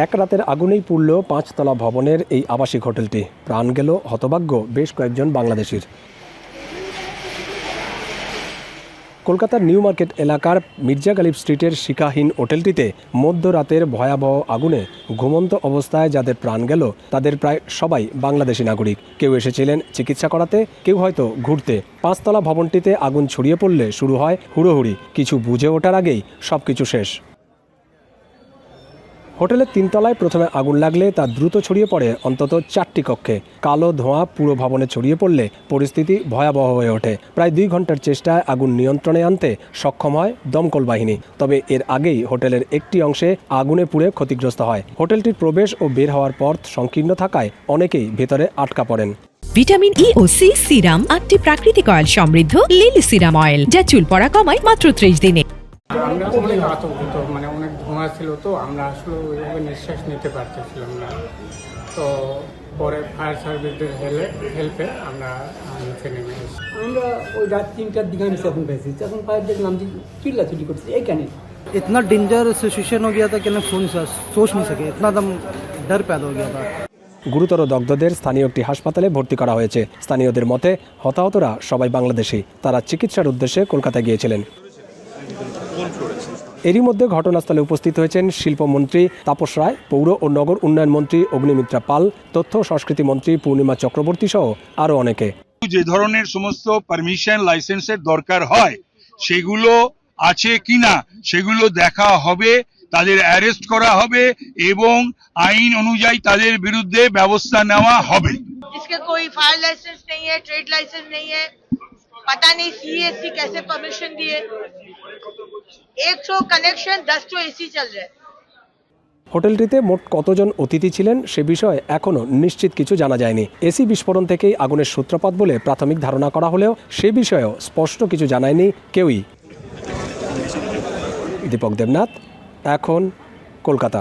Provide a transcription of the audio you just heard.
এক রাতের আগুনেই পুড়ল ৫ তলা ভবনের এই আবাসিক হোটেলটি। প্রাণ গেল হতভাগ্য বেশ কয়েকজন বাংলাদেশির। কলকাতার নিউ মার্কেট এলাকার মির্জা গালিব স্ট্রিটের শিখাহীন হোটেলটিতে মধ্যরাতের ভয়াবহ আগুনে ঘুমন্ত অবস্থায় যাদের প্রাণ গেল তাদের প্রায় সবাই বাংলাদেশি নাগরিক। কেউ এসেছিলেন চিকিৎসা করাতে, কেউ হয়তো ঘুরতে। ৫ তলা ভবনটিতে আগুন ছড়িয়ে পড়লে শুরু হয় হুড়োহুড়ি। কিছু বুঝে ওঠার আগেই সবকিছু শেষ। হোটেলের ৩ তলায় প্রথমে আগুন লাগলে তা দ্রুত ছড়িয়ে পড়ে অন্তত ৪টি কক্ষে। কালো ধোঁয়া পুরো ভবনে ছড়িয়ে পড়লে পরিস্থিতি ভয়াবহ হয়ে ওঠে। প্রায় ২ ঘন্টার চেষ্টায় আগুন নিয়ন্ত্রণে আনতে সক্ষম হয় দমকল বাহিনী। তবে এর আগেই হোটেলের একটি অংশে আগুনে পুড়ে ক্ষতিগ্রস্ত হয়। হোটেলটির প্রবেশ ও বের হওয়ার পথ সংকীর্ণ থাকায় অনেকেই ভেতরে আটকা পড়েন। ভিটামিন ই ও সি সিরাম, 8টি প্রাকৃতিক অয়েল সমৃদ্ধ লিলি সিরাম অয়েল, যা চুল পড়া কমায় মাত্র 30 দিনে। আমরা অনেক আতঙ্কিত, অনেক ধোঁয়া ছিল, তো আমরা আসলে ওইভাবে নিঃশ্বাস নিতে পারতেছিলাম না। তো পরে ফায়ার সার্ভিসের হেল্পে আমরা নিচে নেমে এসেছি। আমরা ওই রাত 3টার দিকে আমি তখন পেয়েছি, তখন ফায়ার দেখলাম যে চিল্লাচিল্লি করছে এইখানে। इतना डेंजर सिचुएशन हो गया था कि मैं सोच नहीं सके, इतना दम डर पैदा हो गया था। গুরুতর দগ্ধদের স্থানীয় একটি হাসপাতালে ভর্তি করা হয়েছে। স্থানীয়দের মতে হতাহতরা সবাই বাংলাদেশি। তারা চিকিৎসার উদ্দেশ্যে কলকাতায় গিয়েছিলেন। এরই মধ্যে ঘটনাস্থলে উপস্থিত হয়েছেন শিল্পমন্ত্রী তাপস রায়, পৌর ও নগর উন্নয়ন মন্ত্রী অগ্নিমিত্রা পাল, তথ্য ও সংস্কৃতি মন্ত্রী পূর্ণিমা চক্রবর্তী সহ আরও অনেকে। যে ধরনের সমস্ত পারমিশন লাইসেন্সের দরকার হয় সেগুলো আছে কিনা সেগুলো দেখা হবে, তাদের অ্যারেস্ট করা হবে এবং আইন অনুযায়ী তাদের বিরুদ্ধে ব্যবস্থা নেওয়া হবে। इसके कोई फायर लाइसेंस नहीं है, ट्रेड लाइसेंस नहीं है, पता नहीं सीएससी कैसे परमिशन दिए। 100 कनेक्शन 10 एसी चल रहे। হোটেলটিতে মোট কতজন অতিথি ছিলেন সে বিষয়ে এখনও নিশ্চিত কিছু জানা যায়নি। এসি বিস্ফোরণ থেকেই আগুনের সূত্রপাত বলে প্রাথমিক ধারণা করা হলেও সে বিষয়েও স্পষ্ট কিছু জানায়নি কেউই। দীপক দেবনাথ, এখন, কলকাতা।